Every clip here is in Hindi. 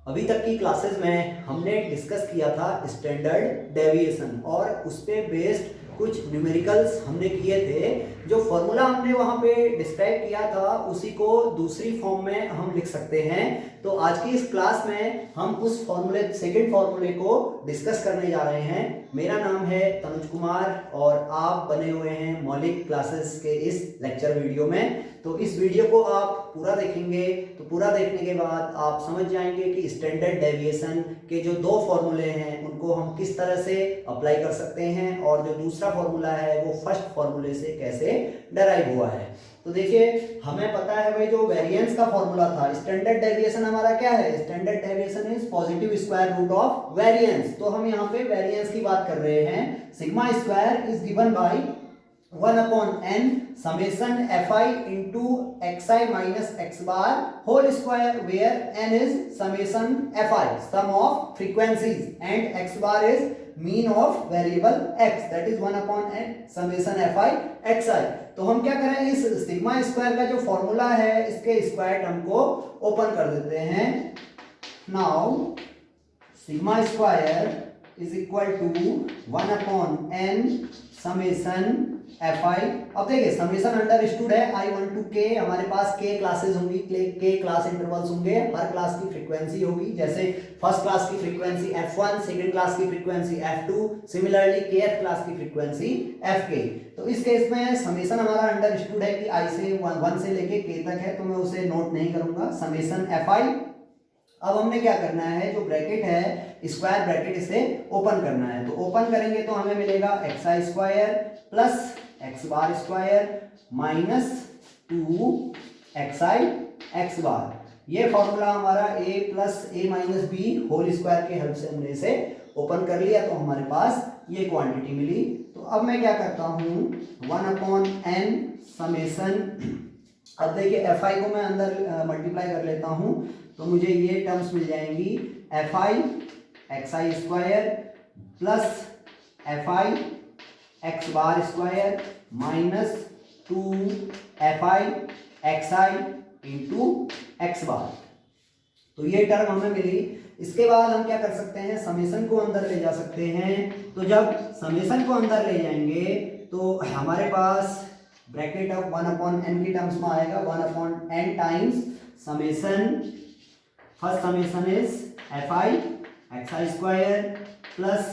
अभी तक की क्लासेस में हमने डिस्कस किया था स्टैंडर्ड डेविएशन और उस पे बेस्ड कुछ न्यूमेरिकल्स हमने किए थे। जो फॉर्मूला हमने वहाँ पे डिस्क्राइब किया था उसी को दूसरी फॉर्म में हम लिख सकते हैं। तो आज की इस क्लास में हम उस फॉर्मूले सेकंड फॉर्मूले को डिस्कस करने जा रहे हैं। मेरा नाम है तनुज कुमार और आप बने हुए हैं मौलिक क्लासेस के इस लेक्चर वीडियो में। तो इस वीडियो को आप पूरा देखेंगे तो पूरा देखने के बाद आप समझ जाएंगे कि स्टैंडर्ड डेविएशन के जो दो फॉर्मूले हैं उनको हम किस तरह से अप्लाई कर सकते हैं और जो दूसरा फॉर्मूला है वो फर्स्ट फॉर्मूले से कैसे डराइव हुआ है। तो देखिए हमें पता है भाई जो वेरिएंस का फॉर्मूला था, स्टैंडर्ड डेविएशन हमारा क्या है, standard deviation is positive square root of variance. तो हम यहाँ पे वेरिएंस की बात कर रहे हैं। Sigma square is given by 1/n summation fi into xi minus x bar whole square where n is summation fi sum of frequencies and x bar is mean of variable x, that is 1/n summation fi xi। तो हम क्या करें, इस सिग्मा स्क्वायर का जो फॉर्मूला है इसके स्क्वायर टर्म को ओपन कर देते हैं। Now sigma square is equal to 1/n summation fi। अब देखिए समेशन अंडरस्टूड है i1 to k, हमारे पास k क्लासेस होंगी, k क्लास इंटरवल्स होंगे, हर क्लास की फ्रीक्वेंसी होगी। जैसे फर्स्ट क्लास की फ्रीक्वेंसी f1, सेकंड क्लास की frequency f2, similarly kth class की फ्रीक्वेंसी fk। तो इस केस में समेशन हमारा अंडरस्टूड है कि i से 1 से लेके k तक है, तो मैं उसे नोट नहीं करूंगा, समेशन fi। अब हमने क्या करना है, जो ब्रैकेट है स्क्वायर ब्रैकेट इसे ओपन करना है। तो ओपन करेंगे तो हमें मिलेगा xi square plus x bar square minus 2xi x bar. ये फॉर्मूला हमारा a plus a minus B whole square के हेल्प से हमने इसे ओपन कर लिया, तो हमारे पास ये क्वांटिटी मिली। तो अब मैं क्या करता हूँ, 1/n समेशन, अब देखिए fi को मैं अंदर मल्टीप्लाई कर लेता हूँ तो मुझे ये टर्म्स मिल जाएंगी, fi xi square plus fi x bar square minus 2fi xi into x bar. तो ये टर्म हमें मिली। इसके बाद हम क्या कर सकते हैं, समेशन को अंदर ले जा सकते हैं। तो जब समेशन को अंदर ले जाएंगे तो हमारे पास ब्रैकेट ऑफ 1/n की टर्म्स में आएगा 1/n times summation, first summation is fi xi square plus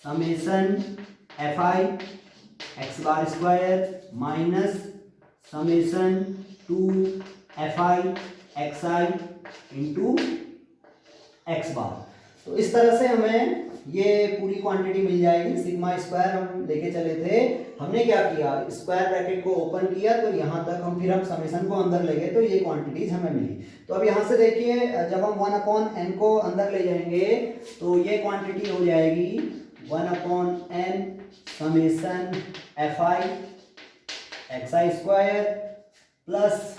summation fi x bar square minus summation 2fi xi into x bar. तो इस तरह से हमें ये पूरी क्वांटिटी मिल जाएगी। सिग्मा स्क्वायर हम लेके चले थे, हमने क्या किया, स्क्वायर ब्रैकेट को ओपन किया तो यहाँ तक हम फिर हम समेशन को अंदर ले गए, तो ये क्वांटिटीज हमें मिली। तो अब यहाँ से देखिए जब हम 1/n को अंदर ले जाएंगे तो ये क्वांटिटी हो जाएगी 1/n summation fi xi square plus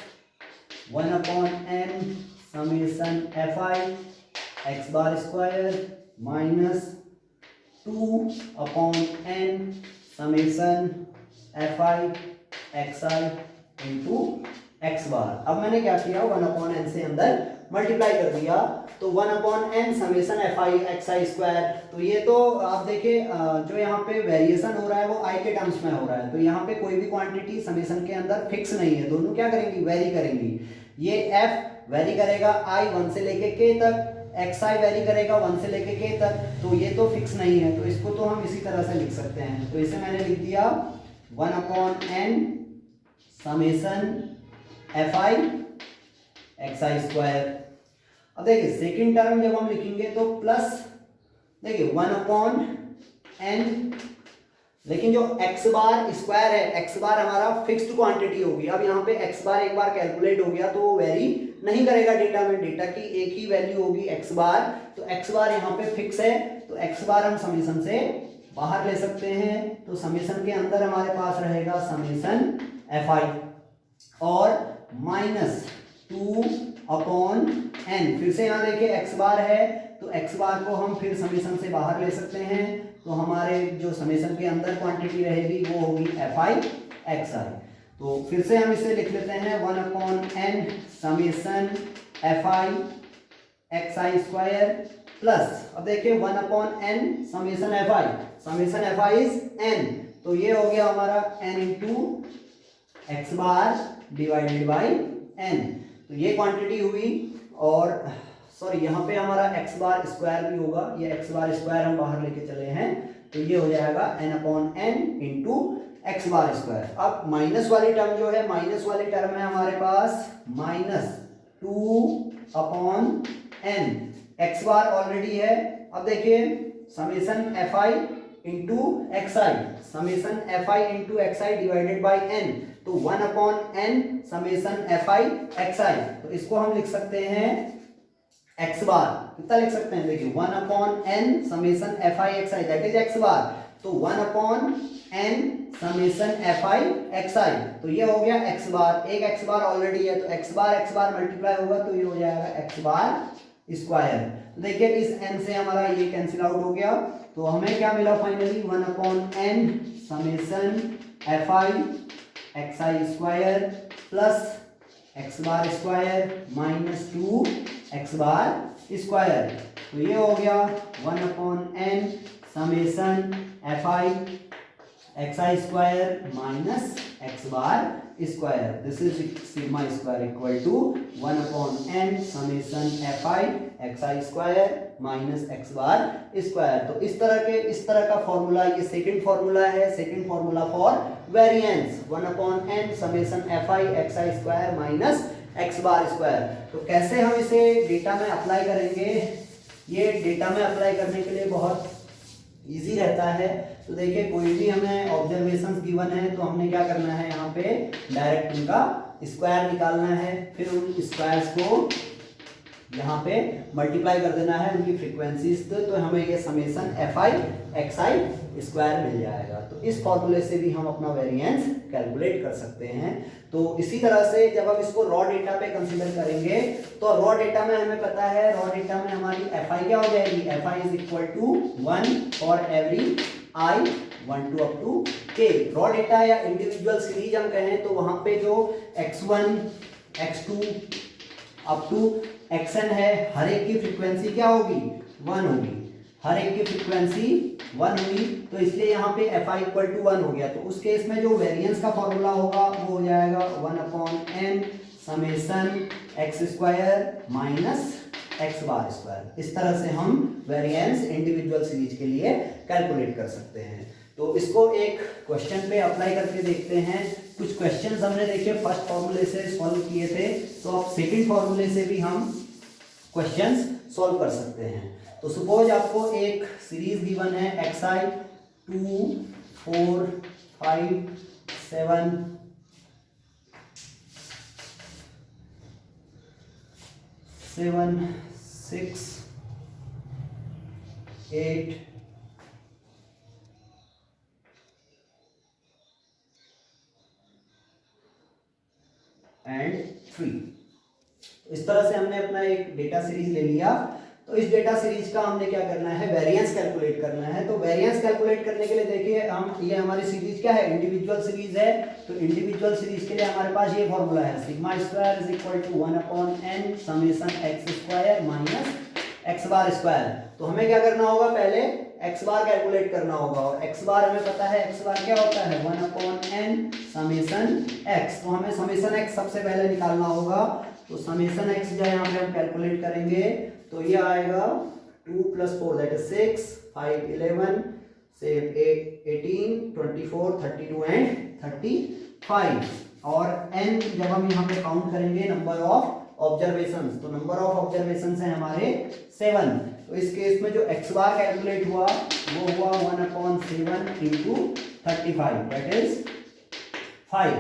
1/n summation fi x bar square minus 2/n summation fi xi into x bar. अब मैंने क्या किया, 1/n से अंदर मल्टीप्लाई कर दिया, तो 1/n summation fi xi square. तो ये तो आप देखिए जो यहाँ पे वेरिएशन हो रहा है वो i के टर्म्स में हो रहा है, तो यहाँ पे कोई भी क्वांटिटी समेशन के अंदर फिक्स नहीं है, दोनों क्या करेंगी, वेरी करेंगी। ये f वेरी करेगा i 1 से लेके k तक, xi वेरी करेगा 1 से लेके k तक, तो ये तो फिक्स नहीं है, तो इसको तो हम इसी तरह से लिख सकते हैं। तो इसे मैंने लिख दिया 1/n summation fi xi square. अब देखिए सेकंड टर्म जब हम लिखेंगे तो प्लस, देखिए 1/n, लेकिन जो x बार स्क्वायर है, x बार हमारा फिक्स्ड क्वांटिटी होगी। अब यहाँ पे x बार एक बार कैलकुलेट हो गया तो वो वेरी नहीं करेगा डेटा में, डेटा की एक ही वैल्यू होगी x बार, तो x बार यहाँ पे फिक्स है, तो x बार हम समेशन से बाहर ले सकते हैं। तो समेशन के अंदर हमारे पास रहेगा समेशन fi और माइनस 2/n, फिर से यहाँ देखिए x बार है तो x बार को हम फिर समेशन से बाहर ले सकते हैं, तो हमारे जो समेशन के अंदर क्वांटिटी रहेगी वो होगी fi xi। तो फिर से हम इसे लिख लेते हैं 1/n समेशन fi एक्स आई स्क्वायर प्लस, अब देखिए 1/n summation F I, summation F I is n, तो ये हो गया हमारा n into x bar divided by n, तो ये क्वांटिटी हुई। और सॉरी यहाँ पे हमारा एक्स बार स्क्वायर भी होगा, ये एक्स बार स्क्वायर हम बाहर लेके चले हैं, तो ये हो जाएगा n/n into x bar square. अब माइनस वाली टर्म जो है, माइनस वाली टर्म है हमारे पास -2/n, एक्स बार ऑलरेडी है। अब देखिए summation F i into x i, summation F i into x i divided by n, तो 1/n summation F I x i, तो इसको हम लिख सकते हैं एक्स बार, कितना लिख सकते हैं, देखिए 1/n summation F I x i that is x bar, तो 1/n summation F I x i, तो ये हो गया एक्स बार, एक एक्स बार ऑलरेडी है, तो एक्स बार मल्टीप्लाई होगा तो ये हो जाएगा एक्स बार स्क्वायर। तो देखिए इस n से हमारा ये कैंसिल आउट हो गया, तो हमें क्या मिला finally 1/n summation F I x I square plus X bar square minus 2 X bar square, तो ये हो गया 1/n summation F I x I square minus x bar square, this is sigma square equal to 1/n summation F I x I square minus x bar square. तो इस तरह का फॉर्मूला, ये सेकंड फॉर्मूला है, second formula for variance 1/n summation F I x I square minus x bar square. तो कैसे हम इसे डेटा में अप्लाई करेंगे, ये डेटा में अप्लाई करने के लिए बहुत इजी रहता है। तो देखिए कोई भी हमें ऑब्जर्वेशंस गिवन है तो हमने क्या करना है, यहाँ पे डायरेक्ट उनका स्क्वायर निकालना है, फिर उन स्क्वायर्स को यहाँ पे मल्टीप्लाई कर देना है उनकी फ्रीक्वेंसीज, तो हमें ये summation F I x I square मिल जाएगा। तो इस फॉर्मूले से भी हम अपना वेरिएंस कैलकुलेट कर सकते हैं। तो इसी तरह से जब हम इसको रॉ डेटा पे कंसीडर करेंगे, तो रॉ डेटा में हमें पता है, रॉ डेटा में हमारी एफ आई क्या हो जाएगी, F I is equal to 1 for every I 1 to up to k। Raw data या इंडिविजुअल सीरीज हम कहें तो वहां पे जो x1 x2 up to xn है, हर एक की फ्रीक्वेंसी क्या होगी, 1 होगी, हर एक की फ्रीक्वेंसी 1 हुई, तो इसलिए यहाँ पे एफ आई इक्वल टू 1 हो गया। तो उस केस में जो वेरिएंस का फॉर्मूला होगा वो हो जाएगा 1/n summation x square minus x bar square. इस तरह से हम वेरिएंस इंडिविजुअल सीरीज के लिए कैलकुलेट कर सकते हैं। तो इसको एक क्वेश्चन पे अप्लाई करके देखते हैं। कुछ क्वेश्चंस हमने देखे फर्स्ट फॉर्मूले से सॉल्व किए थे, तो अब सेकंड फॉर्मूले से भी हम क्वेश्चंस सॉल्व कर सकते हैं। तो सपोज आपको एक सीरीज गिवन है एक्स आई 2 4 5 7 7 6 8 एंड 3। इस तरह से हमने अपना एक डेटा सीरीज ले लिया। तो इस डेटा सीरीज का हमने क्या करना है, वेरिएंस कैलकुलेट करना है। तो वेरिएंस कैलकुलेट करने के लिए देखिए हम, ये हमारी सीरीज क्या है, इंडिविजुअल सीरीज है। तो इंडिविजुअल सीरीज के लिए हमारे पास ये फॉर्मूला है, sigma square is equal to 1/n summation x square minus x bar square. तो हमें क्या करना होगा, पहले एक्स बार कैलकुलेट करना होगा, और एक्स बार हमें पता है, एक्स बार क्या होता है 1/n समेसन एक्स। तो हमें समेसन एक्स सबसे पहले निकालना होगा। तो समेसन एक्स जो यहाँ पे हम कैलकुलेट करेंगे, तो ये आएगा 2 + 4 दैट इज 6 5 11 8 18 24 32 एंड 35। और n जब हम यहाँ पे काउंट करेंगे नंबर ऑफ ऑब्जर्वेशंस, तो नंबर ऑफ ऑब्जर्वेशंस है हमारे 7। तो इस केस में जो x बार कैलकुलेट हुआ वो हुआ 1/7 इंटू 35 दैट इज 5।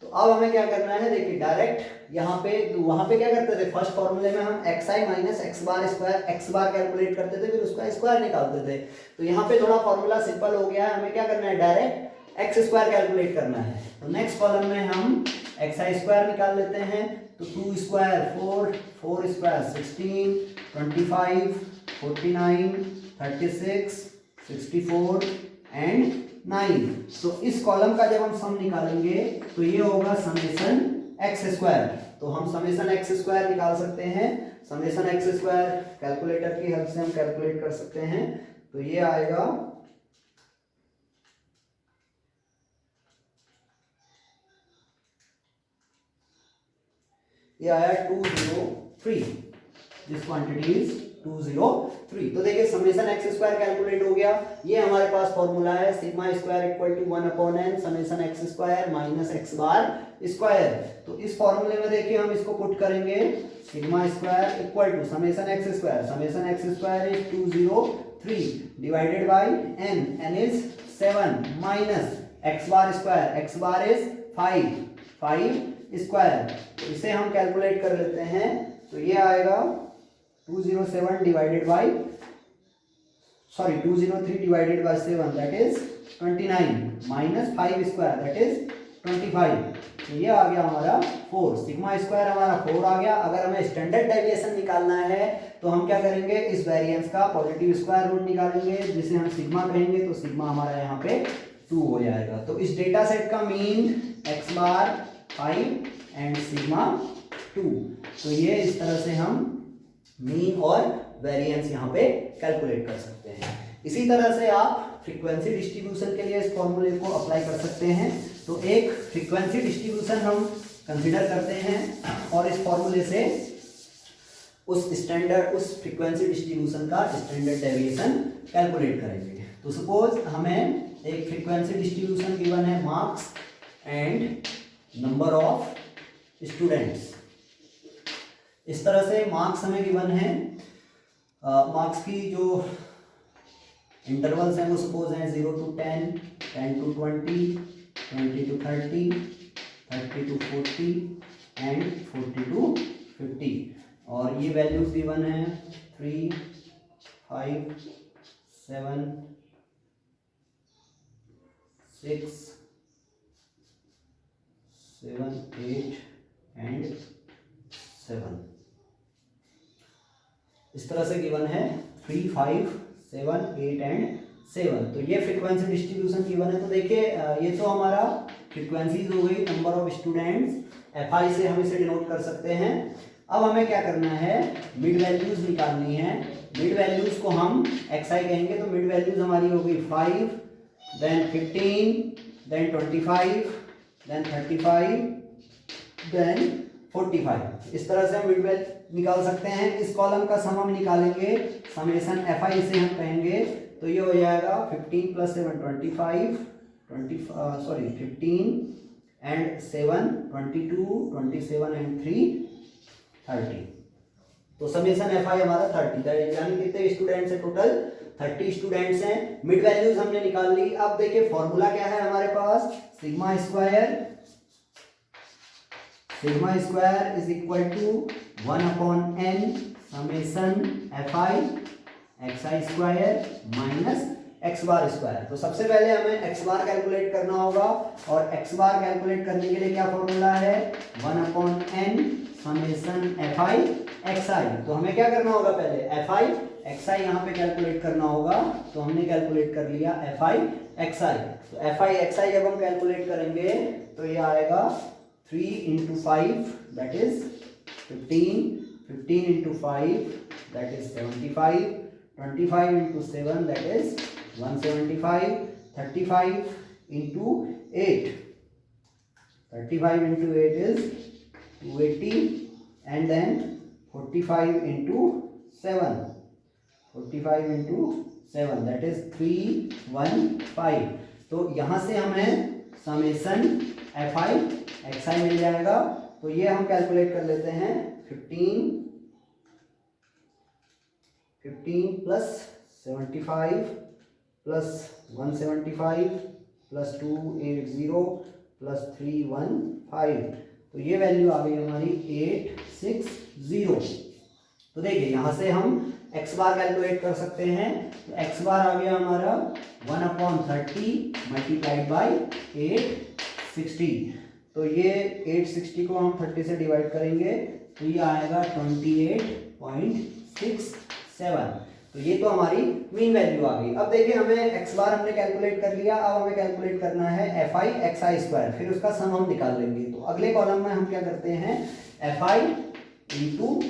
तो अब हमें क्या करना है, देखिए डायरेक्ट यहाँ पे, वहां पे क्या करते थे, फर्स्ट फॉर्मूले में हम एक्स आई minus x bar square x बार कैलकुलेट करते थे, फिर उसका स्क्वायर निकालते थे। तो यहाँ पे थोड़ा फॉर्मूला सिंपल हो गया है, हमें क्या करना है, डायरेक्ट एक्स स्क्वायर कैलकुलेट करना है। तो नेक्स्ट कॉलम में हम एक्स आई स्क्वायर निकाल लेते हैं। तो 2 स्क्वायर 4 4 स्क्वायर 16 25 49 36 64 एंड 9। तो इस कॉलम का जब हम सम निकालेंगे तो ये होगा समेसन एक्स स्क्वायर। तो हम समेसन एक्स स्क्वायर निकाल सकते हैं। समेशन एक्स स्क्वायर कैलकुलेटर की हेल्प से हम कैलकुलेट कर सकते हैं। तो ये आएगा ये आया 203, दिस क्वांटिटी इज 203। तो देखिए समेशन एक्स स्क्वायर कैलकुलेट हो गया। ये हमारे पास फॉर्मूला है sigma square equal to 1/n summation X square minus x bar square. तो इस फॉर्मूले में देखिए हम इसको पुट करेंगे, sigma square equal to summation X square is 203 divided by n is 7 minus x bar is 5 square. तो इसे हम कैलकुलेट कर लेते हैं। तो ये आएगा 203 divided bye 7 that is 29 minus 5 square that is 25। तो ये आ गया हमारा 4, सिग्मा स्क्वायर हमारा 4 आ गया। अगर हमें स्टैंडर्ड डेविएशन निकालना है तो हम क्या करेंगे, इस वेरिएंस का पॉजिटिव स्क्वायर रूट निकालेंगे जिसे हम सिग्मा कहेंगे। तो सिग्मा हमारा यहाँ पे 2 हो जाएगा। तो इस डेटा सेट का mean x bar 5 and sigma 2। तो ये इस तरह से हम मीन और वेरिएंस यहाँ पे कैलकुलेट कर सकते हैं। इसी तरह से आप फ्रीक्वेंसी डिस्ट्रीब्यूशन के लिए इस फॉर्मूले को अप्लाई कर सकते हैं। तो एक फ्रीक्वेंसी डिस्ट्रीब्यूशन हम कंसीडर करते हैं और इस फॉर्मूले से उस फ्रीक्वेंसी डिस्ट्रीब्यूशन का स्टैंडर्ड डेविएशन कैलकुलेट करेंगे। तो सपोज हमें एक फ्रीक्वेंसी डिस्ट्रीब्यूशन गिवन है marks and number of students. इस तरह से मार्क्स हमें गिवन है, मार्क्स की जो इंटरवल्स हैं वो सपोज हैं 0 to 10, 10 to 20, 20 to 30, 30 to 40 and 40 to 50। और ये वैल्यूज गिवन है 3, 5, 7, 6, 7, 8 एंड 7। इस तरह से गिवन है 3, 5, 7, 8 एंड 7। तो ये फ्रीक्वेंसी डिस्ट्रीब्यूशन गिवन है। तो देखिए ये तो हमारा फ्रीक्वेंसीज हो गई, नंबर ऑफ स्टूडेंट्स, FI से हम इसे डिनोट कर सकते हैं। अब हमें क्या करना है, मिड वैल्यूज निकालनी है। मिड वैल्यूज को हम XI कहेंगे। तो मिड वैल्यूज हमारी हो गई 5, देन 15, देन 25, देन 35, देन 45। इस तरह से हम मिड वैल्यू निकाल सकते हैं। इस कॉलम का सम हम निकालेंगे, समेशन FI से हम कहेंगे। तो ये हो जाएगा 15 + 7 25, 15 एंड 7 22, 27 एंड 3 30। तो समेशन FI हमारा 30, यानी कितने स्टूडेंट्स हैं टोटल, 30 स्टूडेंट्स हैं। मिड वैल्यूज हमने निकाल ली। अब देखिए फॉर्मूला क्या है हमारे पास, sigma square is equal to 1/n summation FI XI square minus x bar square. तो सबसे पहले हमें एक्स बार कैलकुलेट करना होगा और एक्स बार कैलकुलेट करने के लिए क्या फॉर्मूला है, 1/n समेशन FI XI। तो हमें क्या करना होगा, पहले FI XI यहाँ पे कैलकुलेट करना होगा। तो हमने कैलकुलेट कर लिया FI XI। तो FI XI जब हम कैलकुलेट करेंगे तो ये आएगा 3 × 5 that is 15, 15 × 5 that is 75, 25 × 7 that is 175, 35 × 8, 35 × 8 is 280 and then 45 × 7, 45 × 7 that is 315। तो यहाँ से हमें समेशन FI XI मिल जाएगा। तो ये हम कैलकुलेट कर लेते हैं, 15 + 75 + 175 + 280 + 315। तो ये वैल्यू आ गई हमारी 860। तो देखिए यहाँ से हम एक्स बार कैलकुलेट कर सकते हैं। तो एक्स बार आ गया हमारा 1/30 मल्टीप्लाइड बाई 860। तो ये 860 को हम 30 से डिवाइड करेंगे तो ये आएगा 28.67। तो ये तो हमारी मीन वैल्यू आ गई। अब देखिए हमें एक्स बार हमने कैलकुलेट कर लिया। अब हमें कैलकुलेट करना है FI XI स्क्वायर, फिर उसका सम हम निकाल लेंगे। तो अगले कॉलम में हम क्या करते हैं, FI ×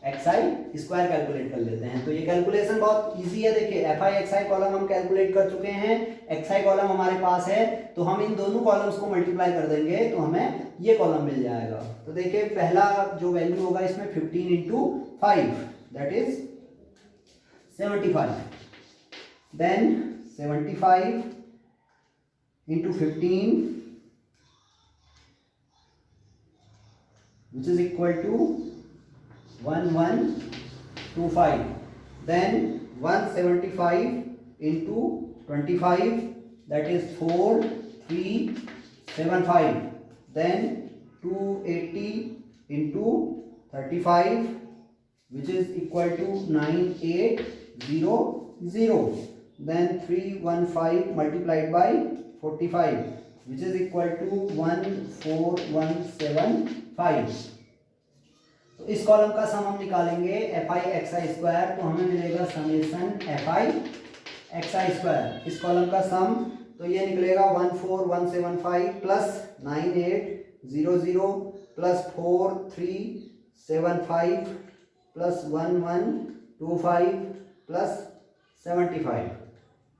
xi स्क्वायर कैलकुलेट कर लेते हैं। तो ये कैलकुलेशन बहुत इजी है। देखिए fi xi कॉलम हम कैलकुलेट कर चुके हैं, xi कॉलम हमारे पास है, तो हम इन दोनों कॉलम्स को मल्टीप्लाई कर देंगे तो हमें ये कॉलम मिल जाएगा। तो देखिए पहला जो वैल्यू होगा इसमें 15 into 5 that is 75, then 75 into 15 which is equal to 1125, then 175 into 25 that is 4375, then 280 into 35 which is equal to 9800, then 315 multiplied by 45 which is equal to 14175। तो इस कॉलम का सम हम निकालेंगे fi xi स्क्वायर, तो हमें मिलेगा समेशन fi xi स्क्वायर। इस कॉलम का सम तो ये निकलेगा 14175 plus 9800 plus 4375 plus 1125 plus 75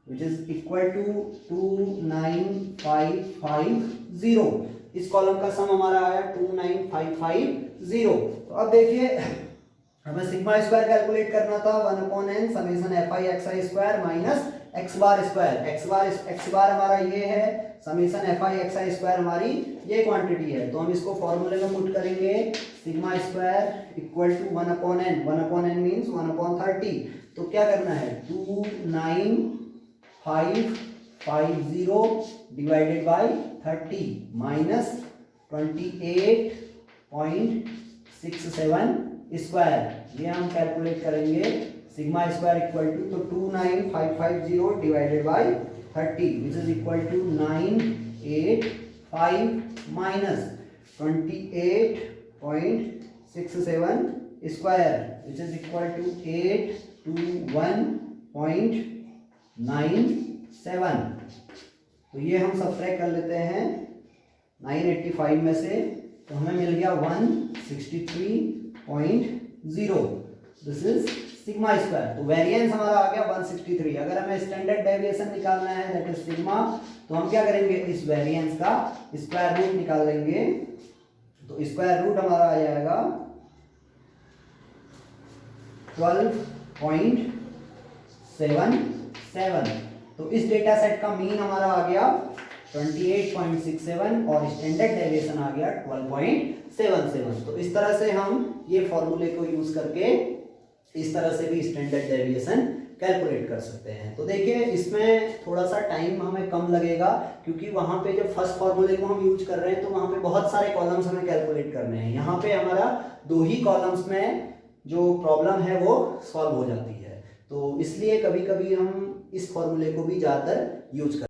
which is equal to 29550। इस कॉलम का सम हमारा आया 29550। तो अब देखिए हमें सिग्मा स्क्वायर कैलकुलेट करना था 1/n summation fi xi square minus x bar square. x बार हमारा ये है, समेशन fi xi स्क्वायर हमारी ये क्वांटिटी है। तो हम इसको फॉर्मूले में पुट करेंगे, sigma square equal to 1/n, 1/n means 1/30। तो क्या करना है 29550 डिवाइडेड बाय 30 माइनस 28.67 स्क्वायर, ये हम कैलकुलेट करेंगे सिग्मा स्क्वायर इक्वल टू, तो 29550 divided by 30 which is equal to 985 minus 28.67 square which is equal to 821.97। तो ये हम सब्ट्रैक्ट कर लेते हैं 985 में से, तो हमें मिल गया 163.0। This is sigma square. तो वेरिएंस हमारा आ गया 163। अगर हमें स्टैंडर्ड डेविएशन निकालना है दैट इज सिग्मा, तो हम क्या करेंगे इस वेरिएंस का स्क्वायर रूट निकाल लेंगे। तो स्क्वायर रूट हमारा आ जाएगा 12.77। तो इस डेटा सेट का मीन हमारा आ गया 28.67 और स्टैंडर्ड डेविएशन आ गया 12.77। तो इस तरह से हम ये फॉर्मूले को यूज करके इस तरह से भी स्टैंडर्ड डेविएशन कैलकुलेट कर सकते हैं। तो देखिए इसमें थोड़ा सा टाइम हमें कम लगेगा, क्योंकि वहाँ पे जब फर्स्ट फॉर्मूले को हम यूज कर रहे हैं तो वहाँ पे बहुत सारे कॉलम्स हमें कैलकुलेट करने हैं। यहाँ पे हमारा 2 ही कॉलम्स में जो प्रॉब्लम है वो सॉल्व हो जाती है। तो इसलिए कभी कभी हम इस फॉर्मूले को भी ज़्यादातर यूज करते हैं।